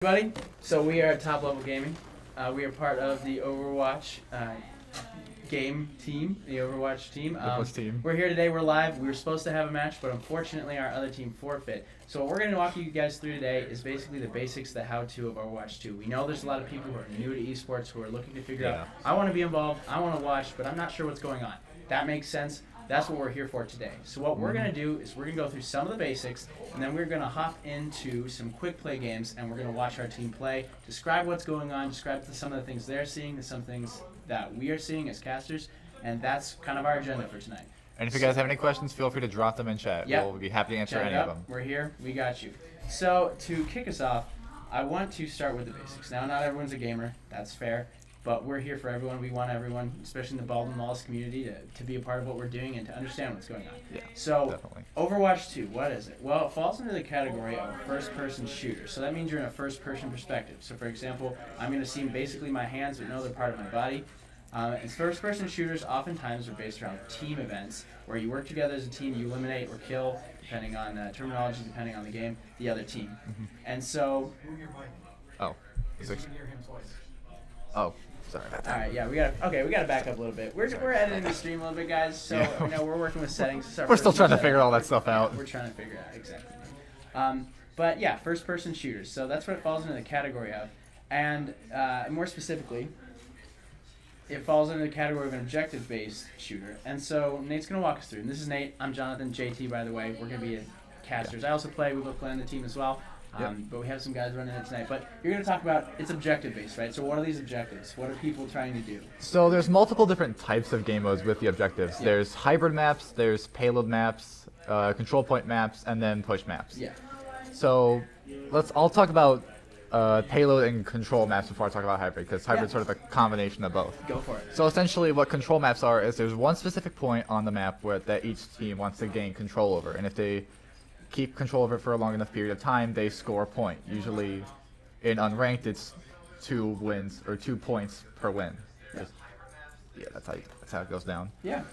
Everybody, so we are at Top Level Gaming. We are part of the Overwatch game team, the Overwatch team. We're here today, we're live. We were supposed to have a match, but unfortunately our other team forfeit. So what we're going to walk you guys through today is basically the basics, the how-to of Overwatch 2. We know there's a lot of people who are new to esports who are looking to figure out, I want to be involved, I want to watch, but I'm not sure what's going on. That makes sense. That's what we're here for today. So what we're going to do is we're going to go through some of the basics, and then we're going to hop into some quick play games, and we're going to watch our team play, describe what's going on, describe some of the things they're seeing, to some things that we are seeing as casters, and that's kind of our agenda for tonight. And if you guys have any questions, feel free to drop them in chat. Yep. We'll be happy to answer any of them. We're here. We got you. So to kick us off, I want to start with the basics. Now, not everyone's a gamer. That's fair. But we're here for everyone. We want everyone, especially in the Baldwin Wallace community, to be a part of what we're doing and to understand what's going on. Yeah, so, definitely. Overwatch 2, what is it? Well, it falls under the category of a first-person shooter. So that means you're in a first-person perspective. So, for example, I'm going to see basically my hands, but no other part of my body. And first-person shooters oftentimes are based around team events, where you work together as a team, you eliminate or kill, depending on terminology, depending on the game, the other team. And so... Oh. Oh. Sorry about that. All right, yeah, we gotta back up a little bit. We're editing the stream a little bit, guys. So you know we're working with settings. We're still trying to figure all that stuff out. We're trying to figure it out exactly. But yeah, first-person shooters. So that's what it falls into the category of, and more specifically, it falls into the category of an objective-based shooter. And so Nate's gonna walk us through. And this is Nate. I'm Jonathan. JT, by the way. We're gonna be casters. I also play. We both play on the team as well. But we have some guys running it tonight. But you're going to talk about, it's objective-based, right? So what are these objectives? What are people trying to do? So there's multiple different types of game modes with the objectives. Yeah. There's hybrid maps, there's payload maps, control point maps, and then push maps. Yeah. So I'll talk about payload and control maps before I talk about hybrid, because hybrid's sort of a combination of both. Go for it. So essentially what control maps are is there's one specific point on the map that each team wants to gain control over. And if they keep control of it for a long enough period of time, they score a point. Usually in unranked, it's 2 wins or 2 points per win. Yeah, that's how it goes down. Yeah,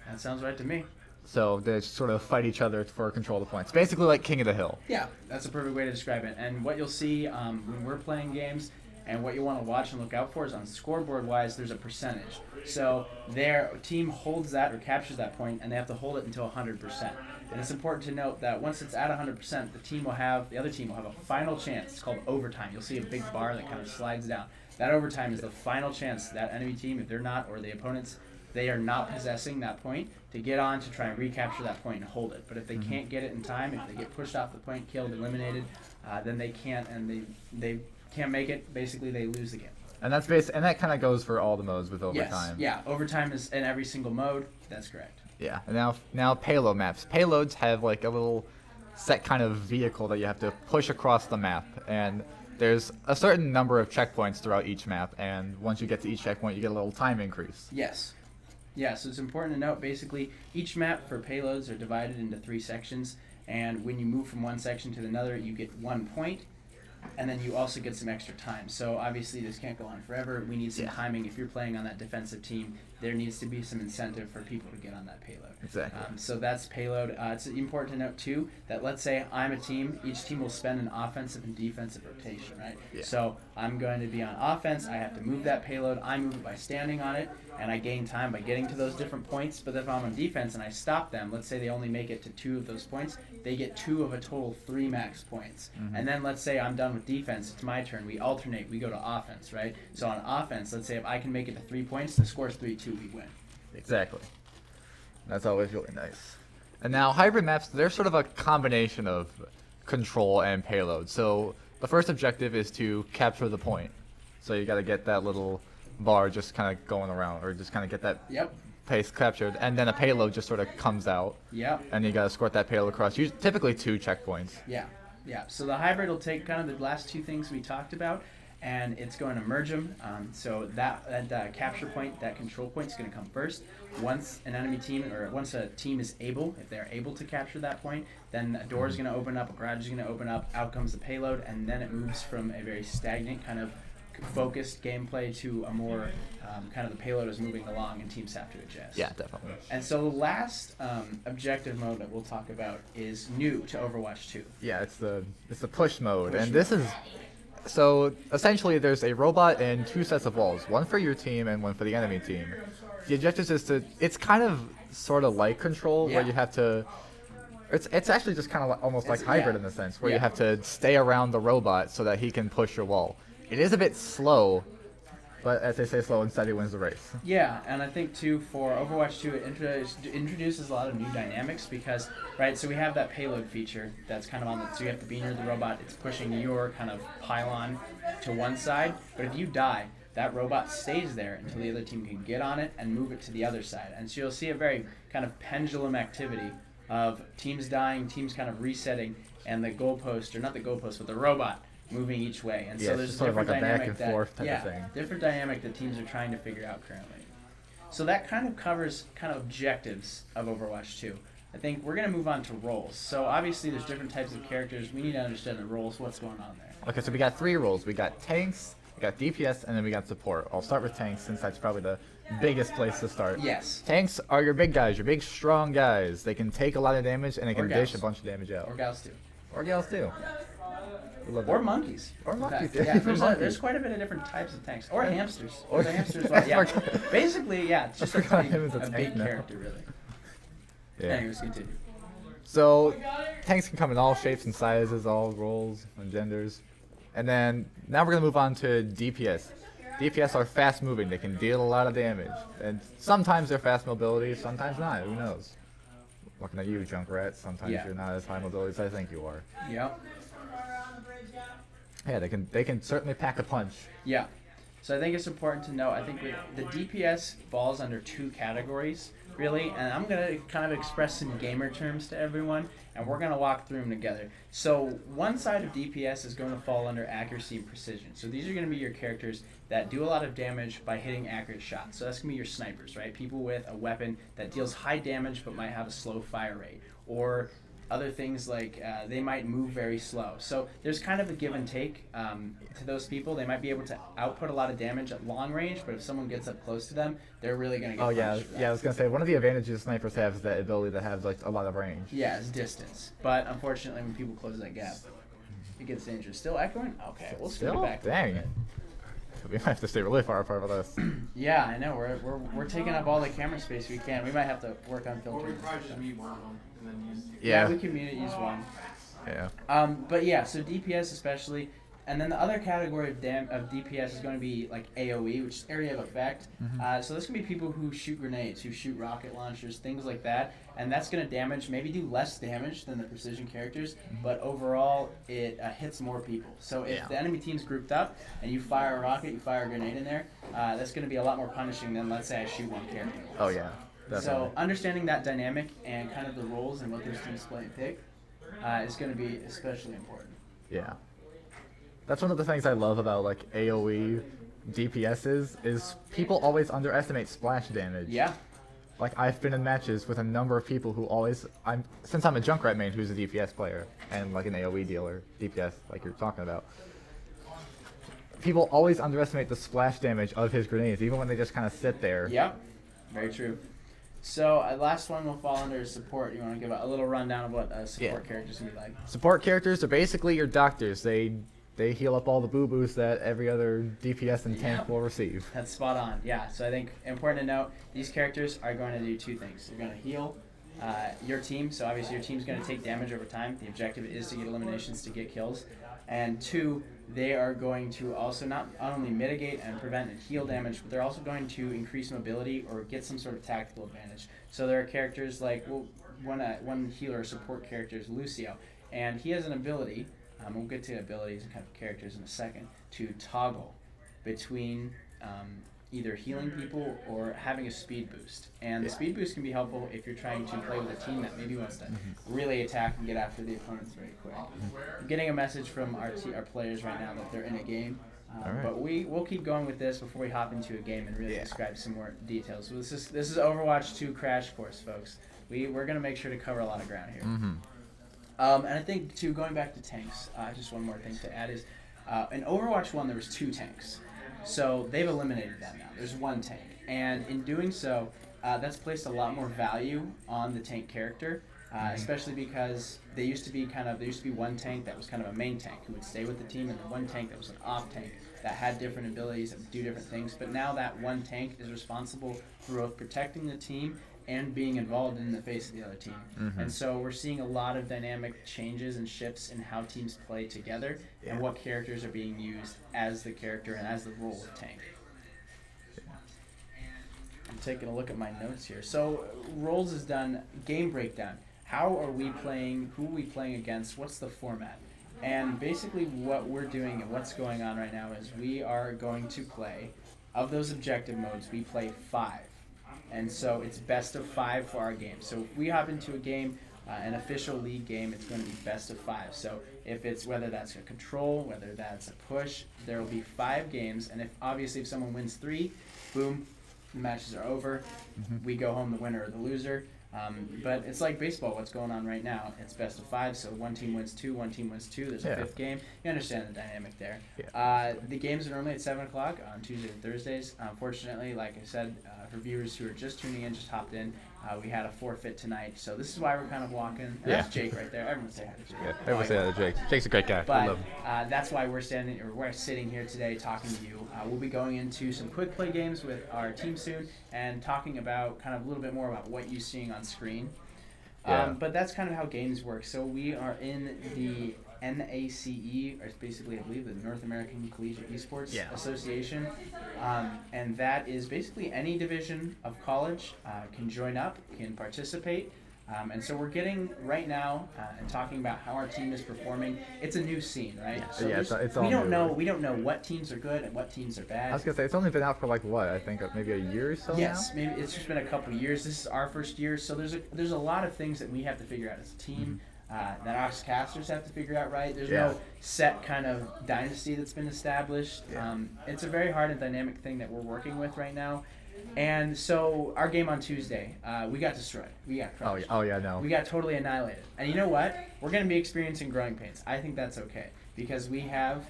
that sounds right to me. So they sort of fight each other for control of the points. Basically like King of the Hill. Yeah, that's a perfect way to describe it. And what you'll see when we're playing games, and what you want to watch and look out for is on scoreboard-wise, there's a percentage. So their team holds that or captures that point, and they have to hold it until 100%. And it's important to note that once it's at 100%, the other team will have a final chance. It's called overtime. You'll see a big bar that kind of slides down. That overtime is the final chance that enemy team, if they're not, or the opponents, they are not possessing that point, to get on to try and recapture that point and hold it. But if they can't get it in time, if they get pushed off the point, killed, eliminated, then they can't, and they can't make it. Basically, they lose the game. And that's and that kind of goes for all the modes with overtime. Yes, yeah, overtime is in every single mode. That's correct. Yeah, and now payload maps. Payloads have like a little set kind of vehicle that you have to push across the map, and there's a certain number of checkpoints throughout each map, and once you get to each checkpoint, you get a little time increase. Yes. Yeah, so it's important to note, basically, each map for payloads are divided into 3 sections, and when you move from one section to another, you get 1 point, and then you also get some extra time. So obviously this can't go on forever. We need some timing. If you're playing on that defensive team, there needs to be some incentive for people to get on that payload. Exactly. So that's payload. It's important to note too that, let's say I'm a team, each team will spend an offensive and defensive rotation, right? Yeah. So I'm going to be on offense. I have to move that payload. I move it by standing on it, and I gain time by getting to those different points. But if I'm on defense and I stop them, let's say they only make it to 2 of those points, they get 2 of a total 3 max points. And then let's say I'm done with defense, it's my turn. We alternate. We go to offense, right? So on offense, let's say if I can make it to 3 points, the score's 3-2, we win. Exactly. That's always really nice. And now hybrid maps, they're sort of a combination of control and payload. So the first objective is to capture the point. So you got to get that little bar just kind of going around, or just kind of get that pace captured, and then a payload just sort of comes out. Yep. And you got to escort that payload across. Typically 2 checkpoints. Yeah. Yeah. So the hybrid will take kind of the last 2 things we talked about, and it's going to merge them. So that capture point, that control point is going to come first. Once an enemy team, or once a team is able, if they're able to capture that point, then a door is going to open up, a garage is going to open up, out comes the payload, and then it moves from a very stagnant kind of focused gameplay to a more kind of the payload is moving along and teams have to adjust. Yeah, definitely. And so the last objective mode that we'll talk about is new to Overwatch 2. Yeah, it's the push mode, and this is So essentially, there's a robot and 2 sets of walls, one for your team and one for the enemy team. The objective is to. It's kind of sort of like Control, where you have to. It's actually just kind of almost like hybrid in a sense, where you have to stay around the robot so that he can push your wall. It is a bit slow, but as they say, slow and steady wins the race. Yeah, and I think too for Overwatch 2, it introduces a lot of new dynamics because, right, so we have that payload feature that's kind of on the, so you have to be near the robot, it's pushing your kind of pylon to one side, but if you die, that robot stays there until the other team can get on it and move it to the other side. And so you'll see a very kind of pendulum activity of teams dying, teams kind of resetting, and the goalpost, or not the goalpost, but the robot moving each way. And so there's sort a different of like a back dynamic and forth type of thing. different dynamic that teams are trying to figure out currently. So that kind of covers kind of objectives of Overwatch 2. I think we're going to move on to roles. So obviously there's different types of characters. We need to understand the roles, what's going on there. Okay, so we got 3 roles. We got tanks, we got DPS, and then we got support. I'll start with tanks since that's probably the biggest place to start. Yes. Tanks are your big guys, your big strong guys. They can take a lot of damage and they can dish a bunch of damage out. Or gals too. Or gals too. Or monkeys. Or monkeys. Yeah, there's quite a bit of different types of tanks. Or hamsters. Or the hamsters. Yeah. Basically, yeah, it's just a big character, really. Yeah. Anyways, continue. So, tanks can come in all shapes and sizes, all roles and genders. And then, now we're going to move on to DPS. DPS are fast moving, they can deal a lot of damage. And sometimes they're fast mobility, sometimes not, who knows? Looking at you, Junkrat, sometimes you're not as high mobility as I think you are. Yep. Yeah, they can certainly pack a punch. Yeah. So I think it's important to know, I think the DPS falls under 2 categories, really, and I'm going to kind of express some gamer terms to everyone, and we're going to walk through them together. So one side of DPS is going to fall under accuracy and precision. So these are going to be your characters that do a lot of damage by hitting accurate shots. So that's going to be your snipers, right? People with a weapon that deals high damage but might have a slow fire rate. Or other things like they might move very slow. So there's kind of a give and take to those people. They might be able to output a lot of damage at long range, but if someone gets up close to them, they're really going to get punished for that. I was going to say, one of the advantages snipers have is that ability to have like a lot of range. Yeah, it's distance. But unfortunately, when people close that gap, it gets dangerous. Still echoing? Okay, we'll scoot it back. Dang. We might have to stay really far apart with us. Yeah, I know. We're taking up all the camera space we can. We might have to work on filtering. Or we probably just mute one of them and then use. Yeah, we can use one. Yeah. But yeah, so DPS especially, and then the other category of DPS is going to be like AOE, which is area of effect. So this can be people who shoot grenades, who shoot rocket launchers, things like that, and that's going to damage, maybe do less damage than the precision characters, but overall it hits more people. So if the enemy team's grouped up and you fire a rocket, you fire a grenade in there, that's going to be a lot more punishing than, let's say, I shoot one character. Oh yeah. Definitely. So understanding that dynamic and kind of the roles and what those teams play and pick is going to be especially important. Yeah. That's one of the things I love about like AoE DPSs is people always underestimate splash damage. Yeah. Like I've been in matches with a number of people who always since I'm a Junkrat main who's a DPS player and like an AoE dealer, DPS like you're talking about. People always underestimate the splash damage of his grenades, even when they just kind of sit there. Yep. Very true. So last one will fall under support. You want to give a little rundown of what support characters can be like? Support characters are basically your doctors. They heal up all the boo-boos that every other DPS and tank will receive. That's spot on. Yeah. So I think important to note, these characters are going to do 2 things. They're going to heal your team. So obviously your team's going to take damage over time. The objective is to get eliminations, to get kills. And 2, they are going to also not only mitigate and prevent and heal damage, but they're also going to increase mobility or get some sort of tactical advantage. So there are characters like, well, one healer or support character is Lucio, and he has an ability, we'll get to abilities and kind of characters in a second, to toggle between either healing people or having a speed boost. And the speed boost can be helpful if you're trying to play with a team that maybe wants to really attack and get after the opponents very quick. I'm getting a message from our players right now that they're in a game. But we'll keep going with this before we hop into a game and really describe some more details. So this is Overwatch 2 Crash Course, folks. We're going to make sure to cover a lot of ground here. And I think, too, going back to tanks, just one more thing to add is, in Overwatch 1 there was 2 tanks. So they've eliminated that now. There's 1 tank. And in doing so, that's placed a lot more value on the tank character. especially because there used to be one tank that was kind of a main tank who would stay with the team, and then one tank that was an off tank that had different abilities that would do different things. But now that one tank is responsible for both protecting the team and being involved in the face of the other team. And so we're seeing a lot of dynamic changes and shifts in how teams play together and what characters are being used as the character and as the role of tank. I'm taking a look at my notes here. So roles is done, game breakdown. How are we playing, who are we playing against, what's the format? And basically what we're doing and what's going on right now is we are going to play, of those objective modes, we play 5. And so it's best of 5 for our game. So if we hop into a game, an official league game, it's going to be best of 5. So if it's, whether that's a control, whether that's a push, there will be 5 games. And if someone wins 3, boom, the matches are over. We go home the winner or the loser. But it's like baseball, what's going on right now. It's best of 5, so one team wins 2, one team wins 2. There's a 5th game. You understand the dynamic there. The games are normally at 7 o'clock on Tuesdays and Thursdays. Unfortunately, like I said, for viewers who are just tuning in, just hopped in, we had a forfeit tonight. So this is why we're kind of walking. And that's Jake right there. Everyone say hi to Jake. Yeah, everyone say hi to Jake. Jake's a great guy. But I love him. that's why we're sitting here today talking to you. We'll be going into some quick play games with our team soon and talking about kind of a little bit more about what you're seeing on screen. But that's kind of how games work. So we are in the NACE, or it's basically, I believe, the North American Collegiate Esports Association. And that is basically any division of college can join up, can participate. And so we're getting right now and talking about how our team is performing. It's a new scene, right? So it's all new. We don't know what teams are good and what teams are bad. I was gonna say it's only been out for like what? I think maybe a year or so. Yes, maybe it's just been a couple of years. This is our first year, so there's a lot of things that we have to figure out as a team. That us casters have to figure out right. There's no set kind of dynasty that's been established. It's a very hard and dynamic thing that we're working with right now. And so our game on Tuesday, we got destroyed. We got crushed. No. We got totally annihilated. And you know what? We're going to be experiencing growing pains. I think that's okay because we have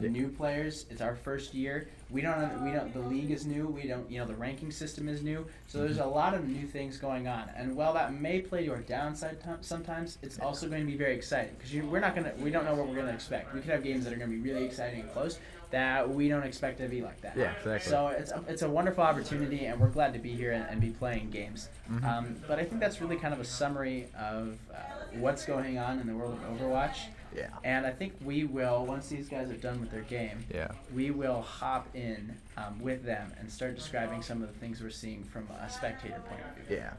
new players. It's our first year. The league is new. The ranking system is new. So there's a lot of new things going on. And while that may play to our downside sometimes, it's also going to be very exciting because we don't know what we're going to expect. We could have games that are going to be really exciting and close that we don't expect to be like that. Yeah, exactly. So it's a wonderful opportunity, and we're glad to be here and be playing games. But I think that's really kind of a summary of what's going on in the world of Overwatch. Yeah. And I think we will, once these guys are done with their game, we will hop in with them and start describing some of the things we're seeing from a spectator point of view. Yeah.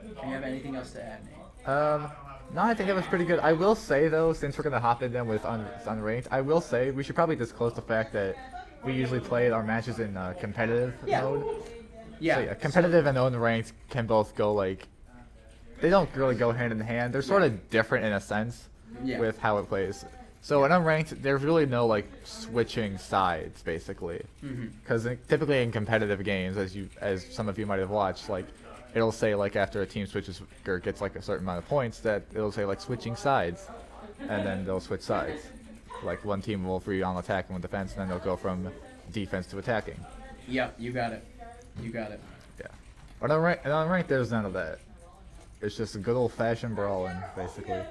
Do you have anything else to add, Nate? No, I think it was pretty good. I will say though, since we're gonna hop in then with unranked, I will say we should probably disclose the fact that we usually play our matches in competitive mode. So, competitive and unranked can both go they don't really go hand in hand. They're sort of different in a sense with how it plays. So in unranked, there's really no switching sides basically, because typically in competitive games, as some of you might have watched, it'll say after a team switches or gets a certain amount of points that it'll say switching sides, and then they'll switch sides. One team will be on attack and one defense, and then they'll go from defense to attacking. Yep, you got it. Yeah. But unranked, there's none of that. It's just a good old-fashioned brawling, basically.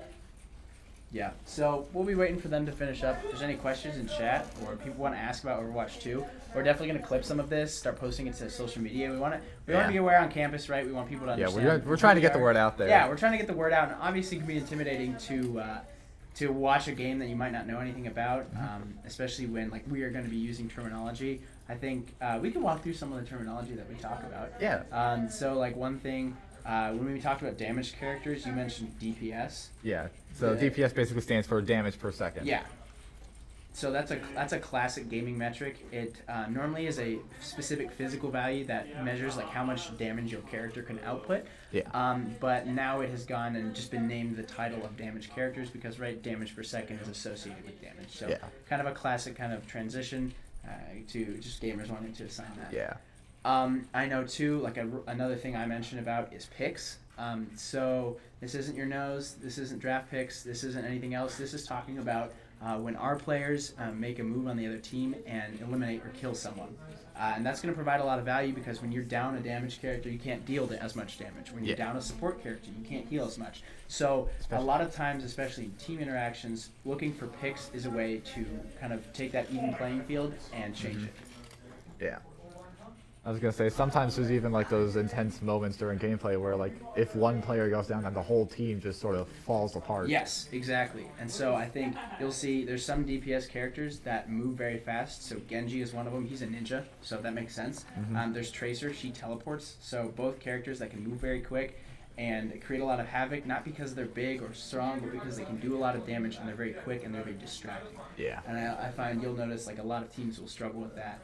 Yeah, so we'll be waiting for them to finish up. If there's any questions in chat or people want to ask about Overwatch 2, we're definitely going to clip some of this, start posting it to social media. We want to be aware on campus, right? We want people to understand. Yeah, we're trying to get the word out there. Yeah, we're trying to get the word out, and obviously it can be intimidating to watch a game that you might not know anything about, especially when we are going to be using terminology. I think we can walk through some of the terminology that we talk about. Yeah. So one thing. When we talked about damaged characters, you mentioned DPS. Yeah. So DPS basically stands for damage per second. Yeah. So that's a classic gaming metric. It normally is a specific physical value that measures how much damage your character can output. Yeah. But now it has gone and just been named the title of damaged characters because damage per second is associated with damage. So kind of a classic kind of transition to just gamers wanting to assign that. Yeah. I know too, another thing I mentioned about is picks. So this isn't your nose, this isn't draft picks, this isn't anything else. This is talking about when our players make a move on the other team and eliminate or kill someone. And that's going to provide a lot of value because when you're down a damage character, you can't deal as much damage. When you're down a support character, you can't heal as much. So a lot of times, especially in team interactions, looking for picks is a way to kind of take that even playing field and change it. Yeah. I was gonna say sometimes there's even like those intense moments during gameplay where like if one player goes down, then the whole team just sort of falls apart. Yes, exactly. And so I think you'll see there's some DPS characters that move very fast. So Genji is one of them. He's a ninja, so that makes sense. There's Tracer. She teleports. So both characters that can move very quick and create a lot of havoc, not because they're big or strong, but because they can do a lot of damage and they're very quick and they're very distracting. Yeah. And I find you'll notice like a lot of teams will struggle with that.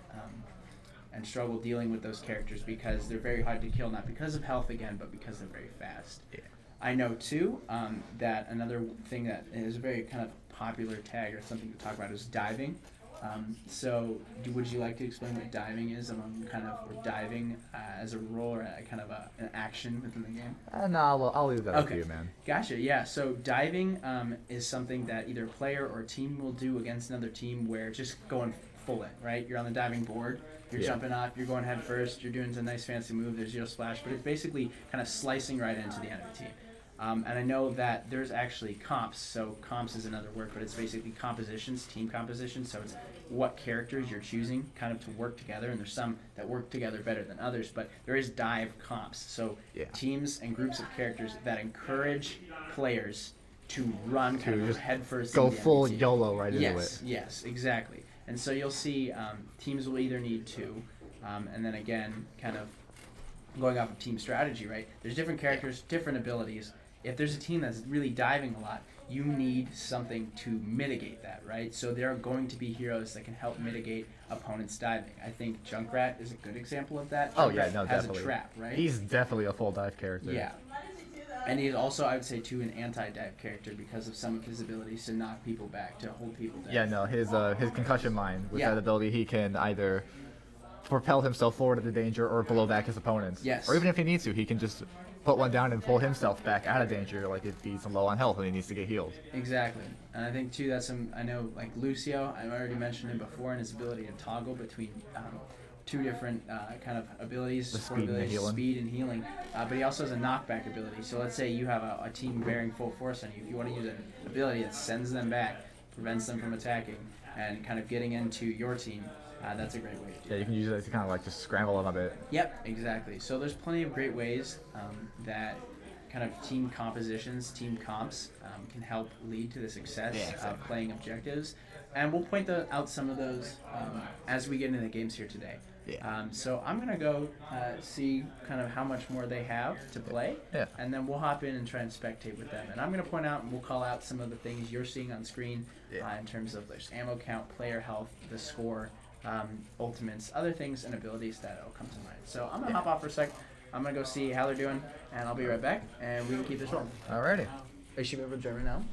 And struggle dealing with those characters because they're very hard to kill, not because of health again, but because they're very fast. Yeah. I know too that another thing that is a very kind of popular tag or something to talk about is diving. Would you like to explain what diving is among kind of or diving as a role or a kind of an action within the game? No, I'll leave that up to you, man. Gotcha. Yeah. So diving is something that either a player or team will do against another team where it's just going full in, right? You're on the diving board. You're jumping off, you're going head first, you're doing some nice fancy move, there's zero splash, but it's basically kind of slicing right into the enemy team. And I know that there's actually comps, so comps is another word, but it's basically compositions, team compositions, so it's what characters you're choosing kind of to work together, and there's some that work together better than others, but there is dive comps, so teams and groups of characters that encourage players to run kind of head first. Go full YOLO right into it. Yes, exactly. And so you'll see teams will either need to, and then again, kind of going off of team strategy, right? There's different characters, different abilities. If there's a team that's really diving a lot, you need something to mitigate that, right? So there are going to be heroes that can help mitigate opponents diving. I think Junkrat is a good example of that. Junkrat has a trap, right? He's definitely a full dive character. Yeah. And he's also, I would say, too, an anti-dive character because of some of his abilities to knock people back, to hold people down. Yeah, no, his concussion mine, with that ability, he can either propel himself forward into danger or blow back his opponents. Yes. Or even if he needs to, he can just put one down and pull himself back out of danger, like if he's low on health and he needs to get healed. Exactly. And I think, too, that's I know, like Lucio, I've already mentioned him before, and his ability to toggle between two different kind of abilities, speed and healing. But he also has a knockback ability. So let's say you have a team bearing full force on you. If you want to use an ability that sends them back, prevents them from attacking, and kind of getting into your team, that's a great way to do it. Yeah, you can use it to kind of like just scramble them a bit. Yep, exactly. So there's plenty of great ways that kind of team compositions, team comps can help lead to the success of playing objectives. And we'll point out some of those as we get into the games here today. So I'm going to go see kind of how much more they have to play, and then we'll hop in and try and spectate with them. And I'm going to point out and we'll call out some of the things you're seeing on screen in terms of there's ammo count, player health, the score, ultimates, other things and abilities that will come to mind. So I'm going to hop off for a sec. I'm going to go see how they're doing, and I'll be right back, and we can keep this rolling. Alrighty. Is she able to join right now?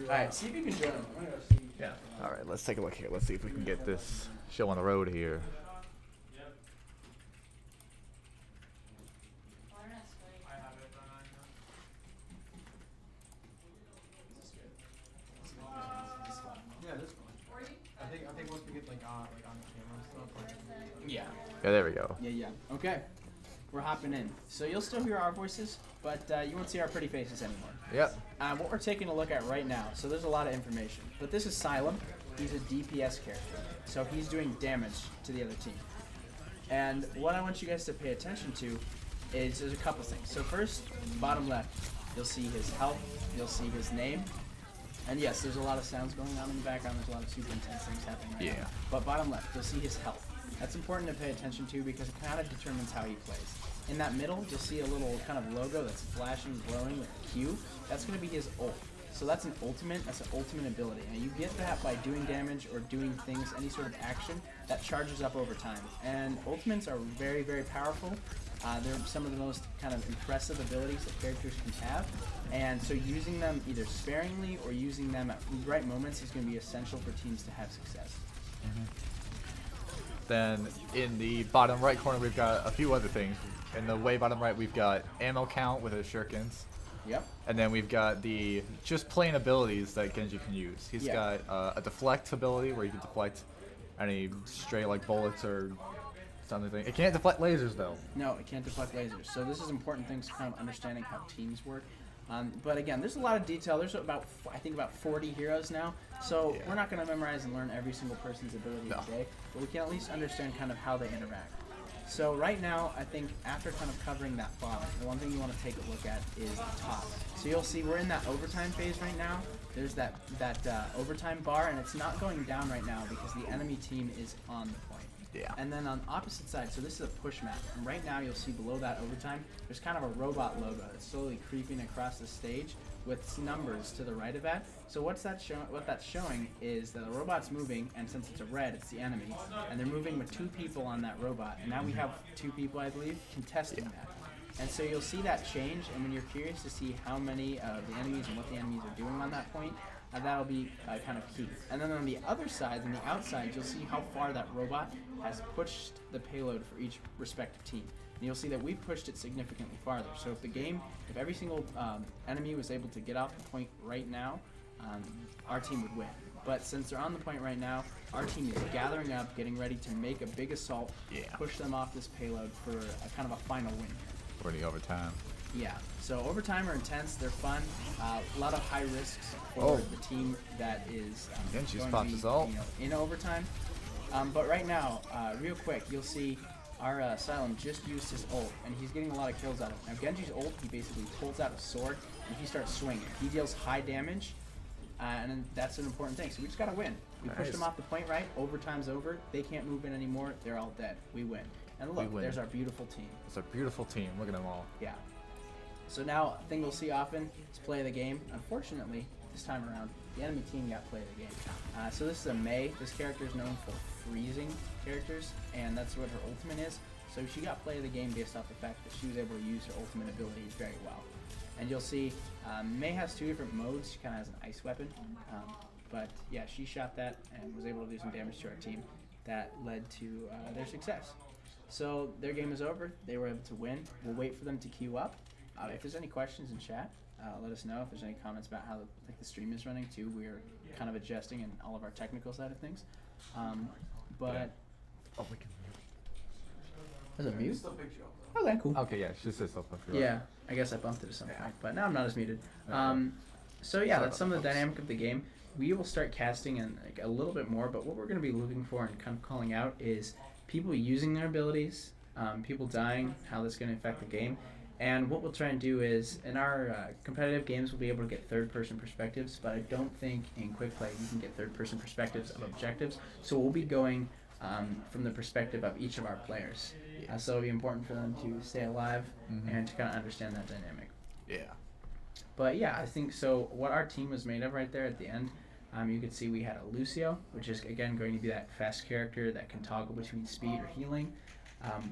Alright, see if you can join them. I'm going to go see. Yeah. Alright, let's take a look here. Let's see if we can get this show on the road here. Yeah, that's fine. I think once we get like on the camera and stuff, Yeah. Yeah, there we go. Yeah. Okay. We're hopping in. So you'll still hear our voices, but you won't see our pretty faces anymore. Yep. What we're taking a look at right now, so there's a lot of information, but this is Xylem. He's a DPS character, so he's doing damage to the other team. And what I want you guys to pay attention to is there's a couple things. So first, bottom left, you'll see his health, you'll see his name, and yes, there's a lot of sounds going on in the background, there's a lot of super intense things happening right now. But bottom left, you'll see his health. That's important to pay attention to because it kind of determines how he plays. In that middle, you'll see a little kind of logo that's flashing, glowing with a Q. That's going to be his ult. So that's an ultimate, that's an ultimate ability. And you get that by doing damage or doing things, any sort of action that charges up over time. And ultimates are very, very powerful. They're some of the most kind of impressive abilities that characters can have. And so using them either sparingly or using them at the right moments is going to be essential for teams to have success. Then in the bottom right corner, we've got a few other things. In the way bottom right, we've got ammo count with his shurikens. Yep. And then we've got the just plain abilities that Genji can use. He's got a deflect ability where you can deflect any stray like bullets or something. It can't deflect lasers though. No, it can't deflect lasers. So this is important things kind of understanding how teams work. But again, there's a lot of detail. There's I think about 40 heroes now. So we're not going to memorize and learn every single person's ability today, but we can at least understand kind of how they interact. So right now, I think after kind of covering that bottom, the one thing you want to take a look at is the top. So you'll see we're in that overtime phase right now. There's that overtime bar, and it's not going down right now because the enemy team is on the point. Yeah. And then on the opposite side, so this is a push map, and right now you'll see below that overtime, there's kind of a robot logo that's slowly creeping across the stage with numbers to the right of that. So what that's showing is that the robot's moving, and since it's a red, it's the enemy, and they're moving with 2 people on that robot, and now we have 2 people, I believe, contesting that. And so you'll see that change, and when you're curious to see how many of the enemies and what the enemies are doing on that point, that'll be kind of key. And then on the other side, on the outside, you'll see how far that robot has pushed the payload for each respective team. And you'll see that we've pushed it significantly farther. So if every single enemy was able to get off the point right now, our team would win. But since they're on the point right now, our team is gathering up, getting ready to make a big assault, push them off this payload for a kind of a final win. For the overtime. Yeah, so overtime are intense, they're fun, a lot of high risks for the team that is going to be in overtime. But right now, real quick, you'll see our Asylum just used his ult, and he's getting a lot of kills out of it. Now Genji's ult, he basically pulls out a sword, and he starts swinging. He deals high damage, and that's an important thing, so we just gotta win. We pushed them off the point right, overtime's over, they can't move in anymore, they're all dead, we win. And look, there's our beautiful team. It's a beautiful team, look at them all. Yeah. So now, a thing we'll see often is play of the game. Unfortunately, this time around, the enemy team got play of the game. So this is a Mei. This character is known for freezing characters, and that's what her ultimate is. So she got play of the game based off the fact that she was able to use her ultimate abilities very well. And you'll see Mei has 2 different modes. She kind of has an ice weapon. But yeah, she shot that and was able to do some damage to our team. That led to their success. So their game is over. They were able to win. We'll wait for them to queue up. If there's any questions in chat, let us know. If there's any comments about how the stream is running too, we're kind of adjusting in all of our technical side of things. We can. Is it mute? Still picture up. Okay, cool. Okay, yeah, she says stuff. Yeah, I guess I bumped it at some point, but now I'm not as muted. So yeah, that's some of the dynamic of the game. We will start casting in like a little bit more, but what we're going to be looking for and kind of calling out is people using their abilities, people dying, how that's going to affect the game. And what we'll try and do is, in our competitive games, we'll be able to get third-person perspectives, but I don't think in quick play you can get third-person perspectives of objectives. So we'll be going from the perspective of each of our players. So it'll be important for them to stay alive and to kind of understand that dynamic. Yeah. But yeah, I think so. What our team was made of right there at the end, you could see we had a Lucio, which is again going to be that fast character that can toggle between speed or healing.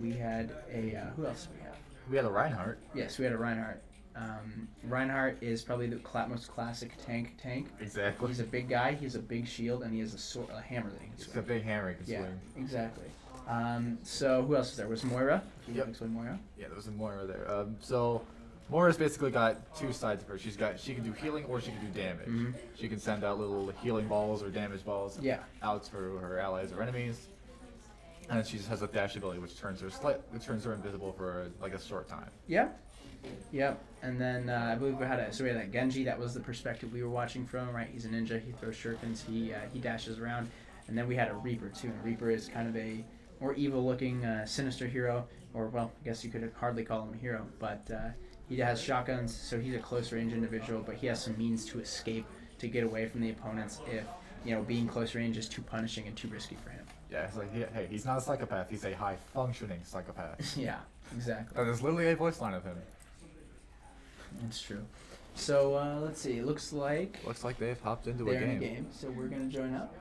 We had a who else did we have? We had a Reinhardt. Yes, we had a Reinhardt. Reinhardt is probably the most classic tank. Exactly. He's a big guy. He has a big shield, and he has a hammer that he can swing. It's a big hammer he can swing. Yeah, exactly. So who else was there? Was Moira? Can you explain Moira? Yeah, there was a Moira there. So Moira's basically got 2 sides of her. She can do healing or she can do damage. She can send out little healing balls or damage balls out for her allies or enemies. And then she just has a dash ability, which turns her invisible for like a short time. Yep. And then I believe we had that Genji. That was the perspective we were watching from. Right, he's a ninja. He throws shurikens. He dashes around. And then we had a Reaper too. And Reaper is kind of a more evil-looking, sinister hero, or well, I guess you could hardly call him a hero, but he has shotguns, so he's a close-range individual. But he has some means to escape, to get away from the opponents if being close range is too punishing and too risky for him. Yeah, it's like, hey, he's not a psychopath. He's a high-functioning psychopath. Yeah, exactly. That is literally a voice line of him. That's true. So let's see. It looks like they've hopped into they're a game. in a game. So we're gonna join up.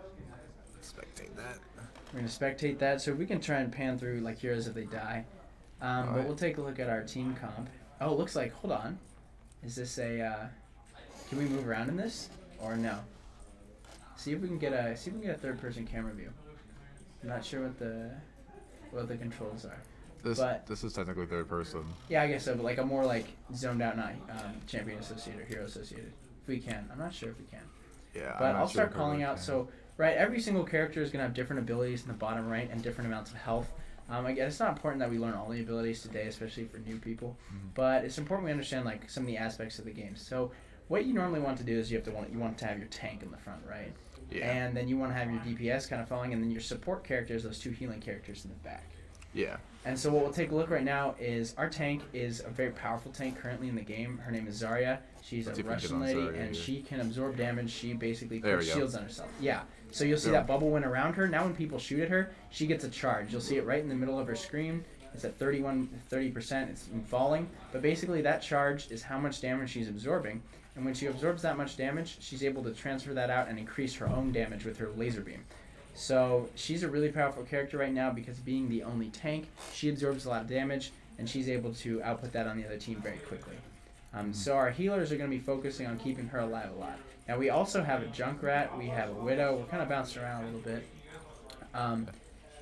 Spectate that. We're gonna spectate that. So we can try and pan through like heroes if they die. But we'll take a look at our team comp. Oh, it looks like. Hold on. Is this a? Can we move around in this or no? See if we can get a third-person camera view. I'm not sure what the controls are. This is technically third person. Yeah, I guess so, but like a more like zoned out, not champion associated or hero associated. If we can, I'm not sure if we can. Yeah, but I'll start calling out. So right, every single character is gonna have different abilities in the bottom right and different amounts of health. Again, it's not important that we learn all the abilities today, especially for new people, but it's important we understand like some of the aspects of the game. So what you normally want to do is you want to have your tank in the front, right? Yeah. And then you want to have your DPS kind of following, and then your support characters, those two healing characters in the back. Yeah. And so what we'll take a look right now is our tank is a very powerful tank currently in the game. Her name is Zarya. She's a Russian lady, and she can absorb damage. She basically puts shields on herself. Yeah. So you'll see that bubble went around her. Now when people shoot at her, she gets a charge. You'll see it right in the middle of her screen. It's at 30%. It's falling. But basically that charge is how much damage she's absorbing. And when she absorbs that much damage, she's able to transfer that out and increase her own damage with her laser beam. So she's a really powerful character right now because being the only tank, she absorbs a lot of damage, and she's able to output that on the other team very quickly. So our healers are going to be focusing on keeping her alive a lot. Now we also have a Junkrat, we have a Widow, we're kind of bouncing around a little bit.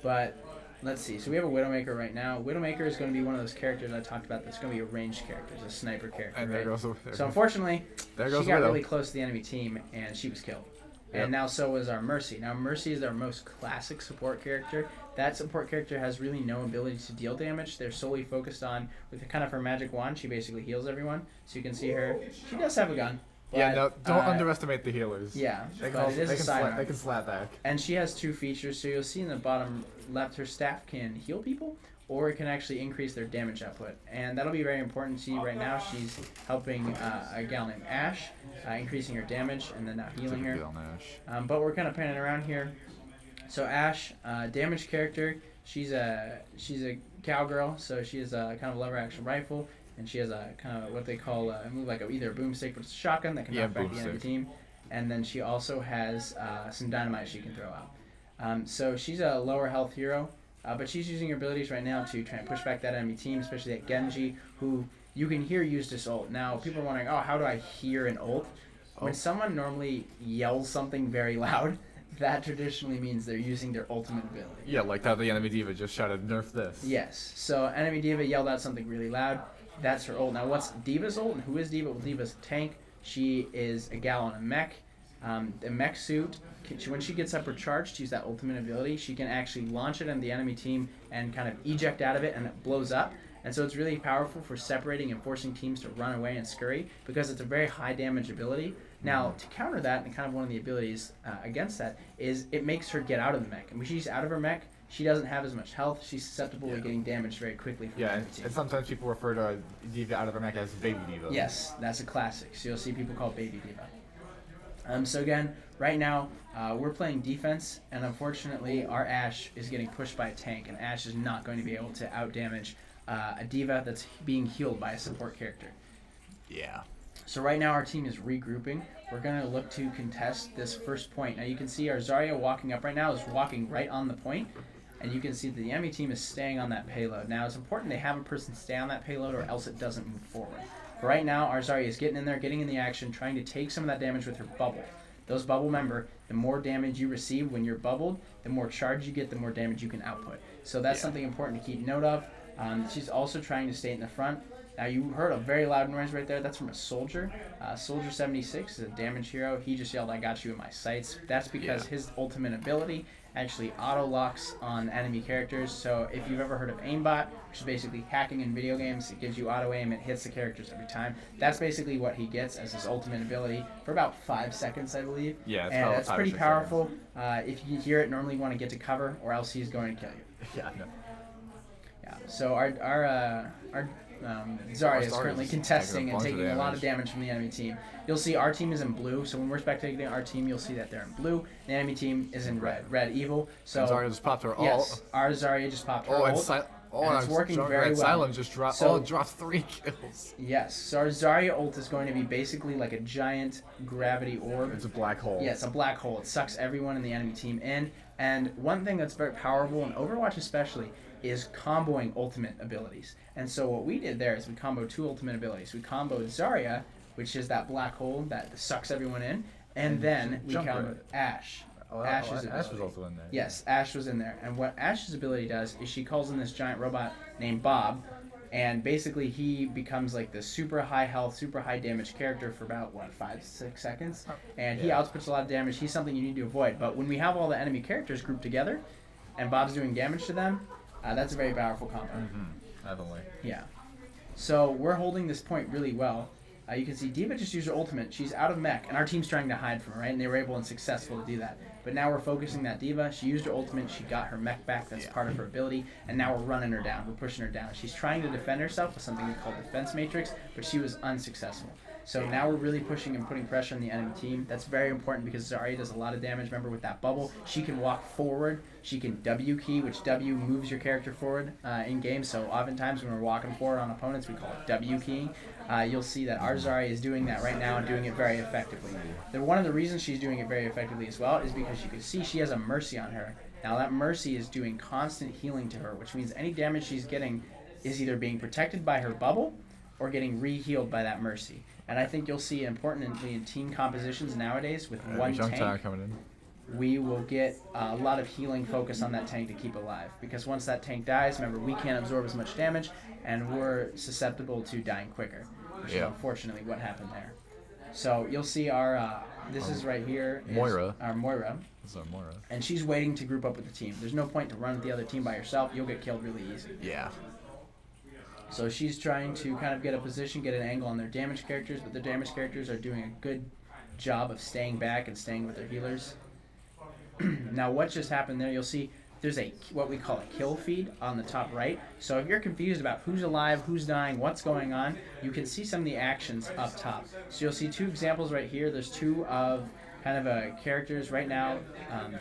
But let's see, so we have a Widowmaker right now. Widowmaker is going to be one of those characters I talked about that's going to be a ranged character, a sniper character, and right? So unfortunately, she got really close to the enemy team, and she was killed. And now so is our Mercy. Now Mercy is our most classic support character. That support character has really no ability to deal damage. They're solely focused on, with kind of her magic wand, she basically heals everyone. So you can see her. She does have a gun. But, yeah, no, don't underestimate the healers. Yeah, they can slap back. And she has two features. So you'll see in the bottom left, her staff can heal people, or it can actually increase their damage output. And that'll be very important to see right now. She's helping a gal named Ash, increasing her damage, and then now healing her. But we're kind of panning around here. So Ash, damage character, she's a cowgirl, so she has a kind of lever action rifle, and she has a kind of what they call a move like either a boomstick, but it's a shotgun that can knock back the enemy team. And then she also has some dynamite she can throw out. So she's a lower health hero. But she's using her abilities right now to try and push back that enemy team, especially that Genji, who you can hear use this ult. Now, people are wondering, oh, how do I hear an ult? When someone normally yells something very loud, that traditionally means they're using their ultimate ability. Yeah, like how the enemy diva just shouted, nerf this. Yes. So enemy diva yelled out something really loud. That's her ult. Now, what's Diva's ult, and who is Diva? Well, Diva's a tank. She is a gal on a mech. The mech suit, when she gets up her charge to use that ultimate ability, she can actually launch it on the enemy team and kind of eject out of it, and it blows up. And so it's really powerful for separating and forcing teams to run away and scurry because it's a very high damage ability. Now, to counter that, and kind of one of the abilities against that, is it makes her get out of the mech. And when she's out of her mech, she doesn't have as much health. She's susceptible to getting damaged very quickly from the enemy team. And sometimes people refer to Diva out of her mech as Baby Diva. Yes, that's a classic. So you'll see people call Baby Diva. So again, right now, we're playing defense, and unfortunately, our Ashe is getting pushed by a tank, and Ashe is not going to be able to outdamage a diva that's being healed by a support character. Yeah. So right now, our team is regrouping. We're going to look to contest this first point. Now you can see our Zarya walking up right now is walking right on the point, and you can see that the enemy team is staying on that payload. Now it's important they have a person stay on that payload, or else it doesn't move forward. But right now, our Zarya is getting in there, getting in the action, trying to take some of that damage with her bubble. Those bubble, remember, the more damage you receive when you're bubbled, the more charge you get, the more damage you can output. So that's something important to keep note of. She's also trying to stay in the front. Now you heard a very loud noise right there. That's from a soldier. Soldier 76 is a damage hero. He just yelled, "I got you in my sights." That's because his ultimate ability actually auto-locks on enemy characters. So if you've ever heard of aimbot, which is basically hacking in video games, it gives you auto-aim, it hits the characters every time. That's basically what he gets as his ultimate ability for about 5 seconds, I believe. Yeah, and that's pretty powerful. If you hear it, normally you want to get to cover, or else he's going to kill you. Yeah, I know. Yeah. So our Zarya is currently contesting and taking a lot of damage from the enemy team. You'll see our team is in blue, so when we're spectating our team, you'll see that they're in blue. The enemy team is in red, red evil. So and Zarya just popped her ult. Yes, our Zarya just popped her ult. And it's working very well. Silent just dropped. Dropped 3 kills. Yes, so our Zarya ult is going to be basically like a giant gravity orb. It's a black hole. Yeah, it's a black hole. It sucks everyone in the enemy team in. And one thing that's very powerful in Overwatch especially is comboing ultimate abilities. And so what we did there is we comboed 2 ultimate abilities. We comboed Zarya, which is that black hole that sucks everyone in, and then we comboed Ashe. Ash is Ash was also in there. Yes, Ash was in there. And what Ash's ability does is she calls in this giant robot named Bob, and basically he becomes like the super high health, super high damage character for about, 5-6 seconds. And he outputs a lot of damage. He's something you need to avoid. But when we have all the enemy characters grouped together, and Bob's doing damage to them, that's a very powerful combo. Definitely. Yeah. So we're holding this point really well. You can see D.Va just used her ultimate. She's out of mech, and our team's trying to hide from her, right? And they were able and successful to do that. But now we're focusing that D.Va. She used her ultimate. She got her mech back. That's part of her ability. And now we're running her down. We're pushing her down. She's trying to defend herself with something we call Defense Matrix, but she was unsuccessful. So now we're really pushing and putting pressure on the enemy team. That's very important because Zarya does a lot of damage. Remember, with that bubble, she can walk forward. She can W key, which W moves your character forward in game. So oftentimes when we're walking forward on opponents, we call it W keying. You'll see that our Zarya is doing that right now and doing it very effectively. One of the reasons she's doing it very effectively as well is because you can see she has a Mercy on her. Now that Mercy is doing constant healing to her, which means any damage she's getting is either being protected by her bubble or getting re-healed by that Mercy. And I think you'll see importantly in team compositions nowadays with one tank, we will get a lot of healing focus on that tank to keep alive. Because once that tank dies, remember, we can't absorb as much damage, and we're susceptible to dying quicker, which is unfortunately what happened there. So you'll see our, this is right here, is Moira. Our Moira. This is our Moira. And she's waiting to group up with the team. There's no point to run with the other team by yourself. You'll get killed really easy. Yeah. So she's trying to kind of get a position, get an angle on their damage characters, but their damage characters are doing a good job of staying back and staying with their healers. Now what just happened there, you'll see there's what we call a kill feed on the top right. So if you're confused about who's alive, who's dying, what's going on, you can see some of the actions up top. So you'll see two examples right here. There's two of kind of characters right now,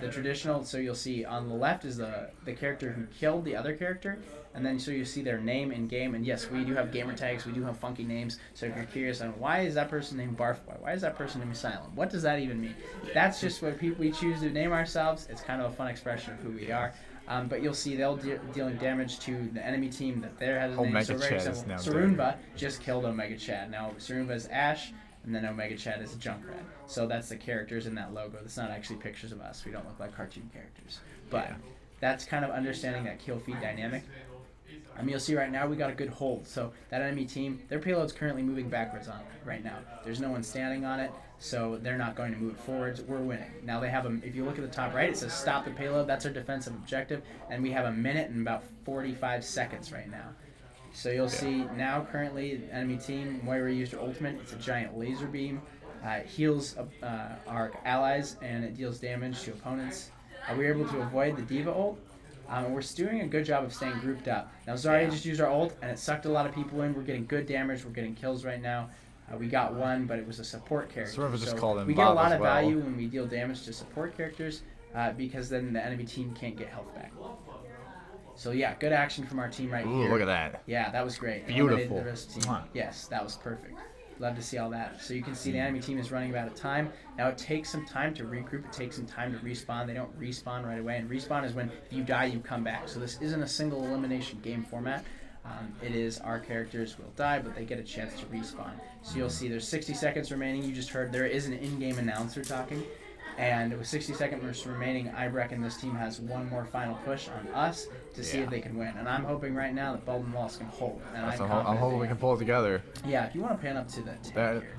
the traditional. So you'll see on the left is the character who killed the other character, and then so you see their name in game. And yes, we do have gamer tags, we do have funky names. So if you're curious on why is that person named Barfboy, why is that person named Silent, what does that even mean? That's just what we choose to name ourselves. It's kind of a fun expression of who we are. But you'll see they'll dealing damage to the enemy team that there has a name. Omega So Chad is now Sarunba just killed Omega Chad. Now Sarunba is Ash, and then Omega Chad is a Junkrat. So that's the characters in that logo. That's not actually pictures of us. We don't look like cartoon characters. But that's kind of understanding that kill feed dynamic. You'll see right now we got a good hold. So that enemy team, their payload's currently moving backwards on it right now. There's no one standing on it, so they're not going to move it forwards. We're winning. Now they have if you look at the top right, it says stop the payload. That's our defensive objective, and we have a minute and about 45 seconds right now. So you'll see now currently the enemy team, Moira used her ultimate. It's a giant laser beam. It heals our allies, and it deals damage to opponents. We were able to avoid the D.Va ult. We're doing a good job of staying grouped up. Now Zarya just used our ult, and it sucked a lot of people in. We're getting good damage. We're getting kills right now. We got one, but it was a support character. So we get a lot of value when we deal damage to support characters because then the enemy team can't get health back. So yeah, good action from our team right here. Look at that. Yeah, that was great. Beautiful. The rest of the team. Yes, that was perfect. Love to see all that. So you can see the enemy team is running out of time. Now it takes some time to regroup. It takes some time to respawn. They don't respawn right away. And respawn is when if you die, you come back. So this isn't a single elimination game format. It is our characters will die, but they get a chance to respawn. So you'll see there's 60 seconds remaining. You just heard there is an in-game announcer talking. And with 60 seconds remaining, I reckon this team has one more final push on us to see if they can win. And I'm hoping right now that Baldwin Wallace can hold. And I'm hoping we can pull it together. Yeah, if you want to pan up to the tank here.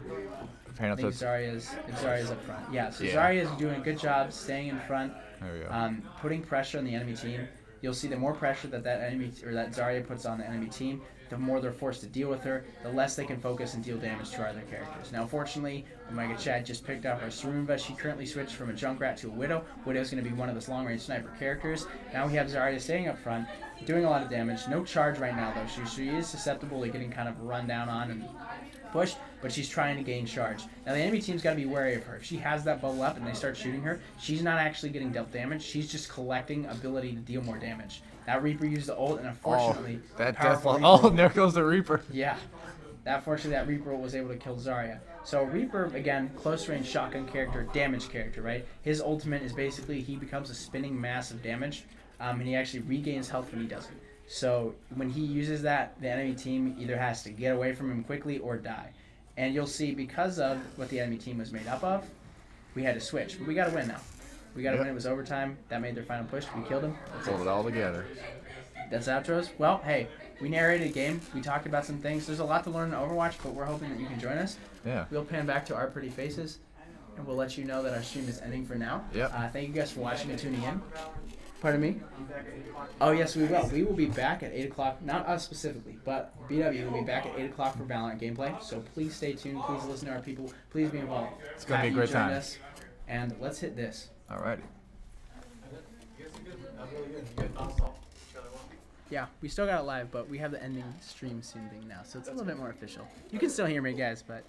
I think Zarya's up front. Yeah, so Zarya's doing a good job staying in front, there we go. Putting pressure on the enemy team. You'll see the more pressure that enemy or that Zarya puts on the enemy team, the more they're forced to deal with her, the less they can focus and deal damage to our other characters. Now, fortunately, Omega Chad just picked up our Sarunba. She currently switched from a Junkrat to a Widow. Widow's going to be one of those long-range sniper characters. Now we have Zarya staying up front, doing a lot of damage. No charge right now, though. She is susceptible to getting kind of run down on and pushed, but she's trying to gain charge. Now, the enemy team's got to be wary of her. If she has that bubble up and they start shooting her, she's not actually getting dealt damage. She's just collecting ability to deal more damage. That Reaper used the ult, and unfortunately, there goes the Reaper. Yeah, fortunately, that Reaper was able to kill Zarya. So Reaper, again, close range shotgun character, damage character, right? His ultimate is basically he becomes a spinning mass of damage, and he actually regains health when he doesn't. So when he uses that, the enemy team either has to get away from him quickly or die. And you'll see because of what the enemy team was made up of, we had to switch. But we got to win now. We got to Yep. win. It was overtime. That made their final push. We killed them. Pulled it all together. That's outros. Well, hey, we narrated a game. We talked about some things. There's a lot to learn in Overwatch, but we're hoping that you can join us. Yeah. We'll pan back to our pretty faces, and we'll let you know that our stream is ending for now. Yep. Thank you guys for watching and tuning in. Pardon me? Oh, yes, we will. We will be back at 8 o'clock. Not us specifically, but BW will be back at 8 o'clock for Valorant gameplay. So please stay tuned. Please listen to our people. Please be involved. It's going to be a Happy great you joined time. us, and let's hit this. Alrighty. Yeah, we still got it live, but we have the ending stream soon thing now, so it's a little bit more official. You can still hear me, guys, but...